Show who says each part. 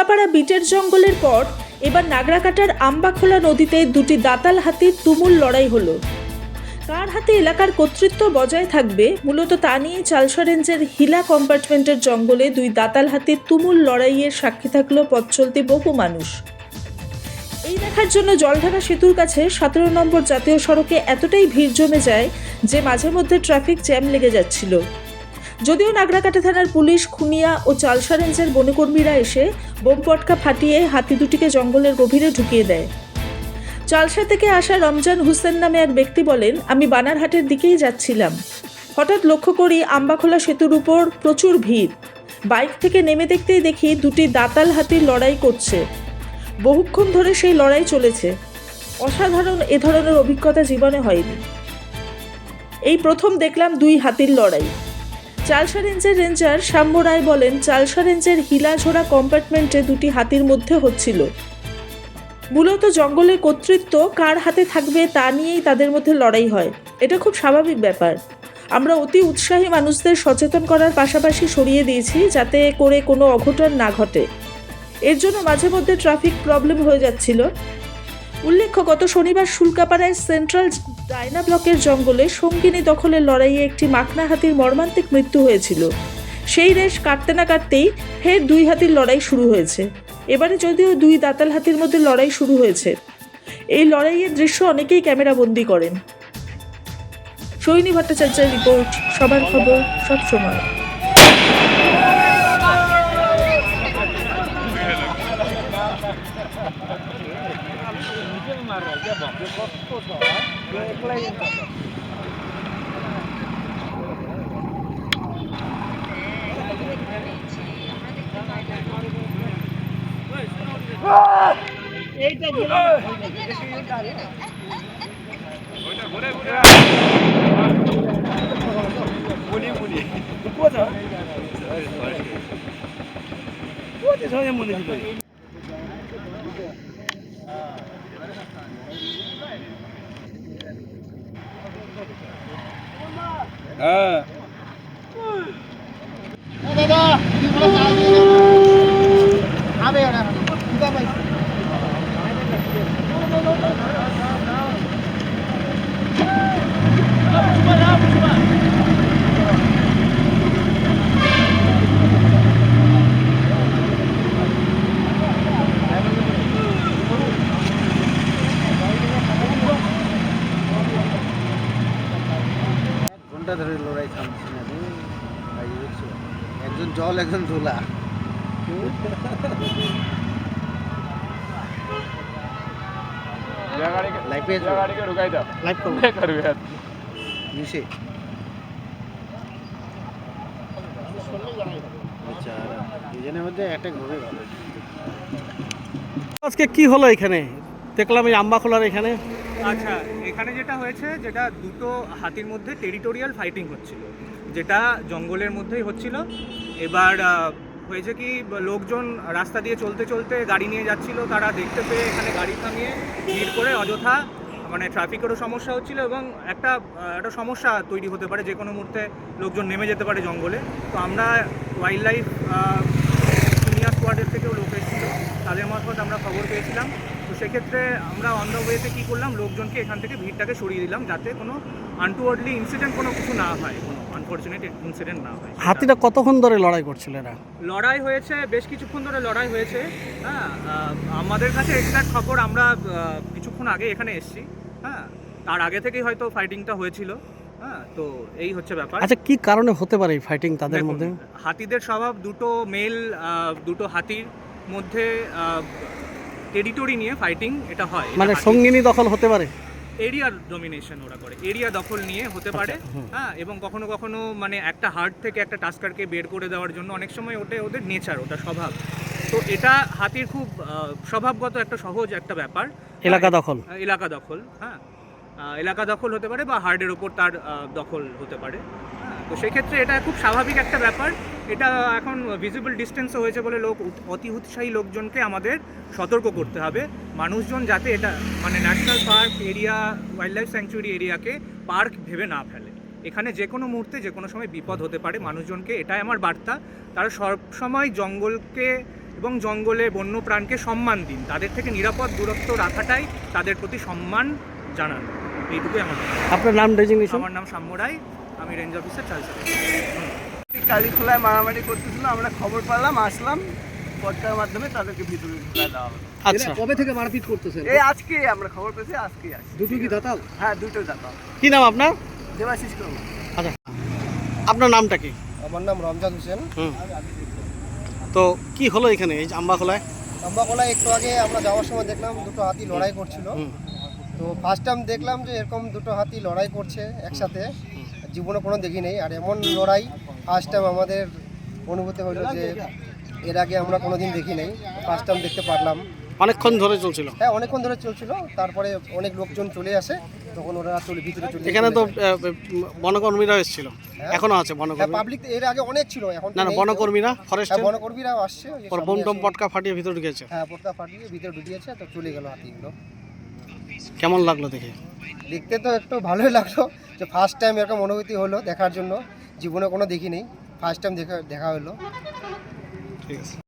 Speaker 1: শুল্কাপাড়া বিটের জঙ্গলের পর এবার নাগরাকাটার আম্বাখোলা নদীতে দুটি দাতাল হাতির তুমুল লড়াই হলো। কার হাতে এলাকার কর্তৃত্ব বজায় থাকবে মূলত তা নিয়ে চালসা রেঞ্জের হিলা কম্পার্টমেন্টের জঙ্গলে দুই দাতাল হাতির তুমুল লড়াইয়ের সাক্ষী থাকলো পথ চলতি বহু মানুষ। এই দেখার জন্য জলঢাকা সেতুর কাছে 17 নম্বর জাতীয় সড়কে এতটাই ভিড় জমে যায় যে মাঝে মধ্যে ট্রাফিক জ্যাম লেগে যাচ্ছিল। যদিও নাগরাকাটা থানার পুলিশ, খুনিয়া ও চালসা রেঞ্জের বনকর্মীরা এসে বোম পটকা ফাটিয়ে হাতি দুটিকে জঙ্গলের গভীরে ঢুকিয়ে দেয়। চালসা থেকে আসা রমজান হোসেন নামে এক ব্যক্তি বলেন, আমি বানারহাটের দিকেই যাচ্ছিলাম, হঠাৎ লক্ষ্য করি আম্বাখোলা সেতুর উপর প্রচুর ভিড়। বাইক থেকে নেমে দেখতেই দেখি দুটি দাতাল হাতির লড়াই করছে। বহুক্ষণ ধরে সেই লড়াই চলেছে। অসাধারণ এ ধরনের অভিজ্ঞতা জীবনে হয়নি। এই প্রথম দেখলাম দুই হাতির লড়াই। চালসা রেঞ্জের রেঞ্জার শাম্য রায় বলেন, চালসা রেঞ্জের হিলাঝোড়া কম্পার্টমেন্টে দুটি হাতির মধ্যে হচ্ছিল। মূলত জঙ্গলের কর্তৃত্ব কার হাতে থাকবে তা নিয়েই তাদের মধ্যে লড়াই হয়। এটা খুব স্বাভাবিক ব্যাপার। আমরা অতি উৎসাহী মানুষদের সচেতন করার পাশাপাশি সরিয়ে দিয়েছি যাতে করে কোনো অঘটন না ঘটে। এর জন্য মাঝে মধ্যে ট্রাফিক প্রবলেম হয়ে যাচ্ছিল। উল্লেখ্য, গত শনিবার শুল্কাপাড়ায় সেন্ট্রাল ডায়না ব্লকের জঙ্গলে সঙ্গিনী দখলের লড়াইয়ে একটি মাকনা হাতির মর্মান্তিক মৃত্যু হয়েছিল। সেই রেশ কাটতে না কাটতেই ফের দুই হাতির লড়াই শুরু হয়েছে। এবারে যদিও দুই দাতাল হাতির মধ্যে লড়াই শুরু হয়েছে। এই লড়াইয়ের দৃশ্য অনেকেই ক্যামেরাবন্দি করেন। সৈনী ভট্টাচার্যের রিপোর্ট, সবার খবর, সব সময়।
Speaker 2: ঘন্টা ধরে লড়াই থামছে না রে ভাই, দেখছো? একজন জল একজন ধুলা।
Speaker 3: আজকে কি হলো এখানে? দেখলাম এই আম্বাখোলার এখানে।
Speaker 4: আচ্ছা, এখানে যেটা হয়েছে, যেটা দুটো হাতির মধ্যে টেরিটোরিয়াল ফাইটিং হচ্ছিল, যেটা জঙ্গলের মধ্যেই হচ্ছিল। এবার হয়েছে কি, লোকজন রাস্তা দিয়ে চলতে চলতে গাড়ি নিয়ে যাচ্ছিল, তারা দেখতে পেয়ে এখানে গাড়ি থামিয়ে ভিড় করে অযথা, মানে ট্রাফিকেরও সমস্যা হচ্ছিল এবং একটা সমস্যা তৈরি হতে পারে, যে কোনো মুহূর্তে লোকজন নেমে যেতে পারে জঙ্গলে। তো আমরা ওয়াইল্ড লাইফ সিনিয়র স্কোয়াডের থেকেও লোক এসেছিলো, তাদের মারফত আমরা খবর পেয়েছিলাম। তো সেক্ষেত্রে আমরা অন দ্য ওয়েতে কী করলাম, লোকজনকে এখান থেকে ভিড়টাকে সরিয়ে দিলাম যাতে কোনো আনটুয়ার্ডলি ইনসিডেন্ট কোনো কিছু না হয়, কোনো আনফর্চুনেট ইনসিডেন্ট না হয়।
Speaker 3: হাতিটা কতক্ষণ ধরে লড়াই করছিল এরা?
Speaker 4: লড়াই হয়েছে বেশ কিছুক্ষণ ধরে লড়াই হয়েছে। হ্যাঁ, আমাদের কাছে এক্সাক্ট খবর, আমরা কিছুক্ষণ আগে এখানে এসেছি। হ্যাঁ, তার আগে থেকেই হয়তো ফাইটিংটা হয়েছিল। হ্যাঁ, তো এই হচ্ছে ব্যাপার।
Speaker 3: আচ্ছা, কি কারণে হতে পারে এই ফাইটিং তাদের মধ্যে?
Speaker 4: হাতিদের স্বভাব, দুটো হাতির মধ্যে টেরিটরি নিয়ে ফাইটিং এটা হয়,
Speaker 3: মানে সঙ্গিনী দখল হতে পারে,
Speaker 4: এরিয়ার ডমিনেশন ওরা করে, এরিয়া দখল নিয়ে হতে পারে। হ্যাঁ, এবং কখনো কখনো মানে একটা হার্ট থেকে একটা টাস্কারকে বের করে দেওয়ার জন্য অনেক সময় ওদের নেচার, ওটা স্বভাব। তো এটা হাতির খুব স্বভাবগত একটা সহজ একটা ব্যাপার, এলাকা দখল। হ্যাঁ, এলাকা দখল হতে পারে বা হার্টের ওপর তার দখল হতে পারে। হ্যাঁ, তো সেক্ষেত্রে এটা খুব স্বাভাবিক একটা ব্যাপার। এটা এখন ভিজিবল ডিস্টেন্সে হয়েছে বলে অতি উৎসাহী লোকজনকে আমাদের সতর্ক করতে হবে, মানুষজন যাতে এটা মানে national park area, wildlife sanctuary এরিয়াকে পার্ক ভেবে না ফেলে। এখানে যে কোনো মুহূর্তে যে কোনো সময় বিপদ হতে পারে, মানুষজনকে এটাই আমার বার্তা। তারা সব সময় জঙ্গলকে এবং জঙ্গলে বন্য প্রাণকে সম্মান দিন, তাদের থেকে নিরাপদ দূরত্ব রাখাটাই তাদের প্রতি সম্মান জানান। এইটুকুই আমার কথা।
Speaker 3: আপনার নাম ডেজিগনেশন?
Speaker 4: আমার নাম সাম্য রায়, আমি রেঞ্জ অফিসার চালসার।
Speaker 2: কালীখোলায় মারামারি করতেছিল, আমরা খবর পেলাম, আসলাম, পটকার মাধ্যমে তাদেরকে ভিতরে ঢুকায় দেওয়া হলো।
Speaker 3: আচ্ছা,
Speaker 5: কবে থেকে মারপিট করতেছেন?
Speaker 2: এই আজকে আমরা খবর পেয়েছি, আজকেই আসছি।
Speaker 5: দুটো কি দাতাল?
Speaker 2: হ্যাঁ, দুটো দাতা।
Speaker 3: কি নাম আপনার?
Speaker 2: দেবাশিস কর্মী।
Speaker 3: আচ্ছা, আপনার নামটা কি?
Speaker 2: আমার নাম রমজান হোসেন।
Speaker 3: তো কি হলো এখানে এই আম্বাখোলায়?
Speaker 6: আম্বাখোলায় একটু আগে আমরা যাওয়ার সময় দেখলাম দুটো হাতি লড়াই করছিল। তো ফার্স্ট টাইম দেখলাম যে এরকম দুটো হাতি লড়াই করছে একসাথে, জীবনে কোনো দেখি নেই। আর এমন লড়াই ফার্স্ট টাইম আমাদের অনুভূতি হলো যে এর আগে আমরা কোনোদিন দেখি নাই, ফার্স্ট টাইম দেখতে পারলাম।
Speaker 3: অনেকক্ষণ ধরে চলছিল?
Speaker 6: হ্যাঁ, অনেকক্ষণ ধরে চলছিল। তারপরে অনেক লোকজন চলে আসে, তখন ওরা ভিতরে চলে
Speaker 3: এখানে তো
Speaker 6: চলে যায়।
Speaker 3: বনকর্মীরা এসেছিল,
Speaker 6: হ্যাঁ।
Speaker 3: এখনো আছে
Speaker 6: হ্যাঁ,
Speaker 3: বনকর্মী?
Speaker 6: পাবলিক এর আগে অনেক ছিল, এখন তো
Speaker 3: না না,
Speaker 6: নেই।
Speaker 3: বনকর্মীরা,
Speaker 6: হ্যাঁ,
Speaker 3: ফরেস্টের
Speaker 6: বনকর্মীরাও আসছে, ওই যে সামনে
Speaker 3: বনটম
Speaker 6: আসে।
Speaker 3: পটকা ফাটিয়ে ভিতরে ঢুকেছে।
Speaker 6: হ্যাঁ, পটকা ফাটিয়ে ভিতরে ঢুকিয়েছে, তো চলে গেল হাতিগুলো।
Speaker 3: কেমন লাগলো দেখে?
Speaker 6: দেখতে তো একটু ভালোই লাগলো, যে ফার্স্ট টাইম এরকম অনুভূতি হলো দেখার জন্য, জীবনে কোনো দেখি নেই, ফার্স্ট টাইম দেখা হলো।
Speaker 3: ঠিক আছে।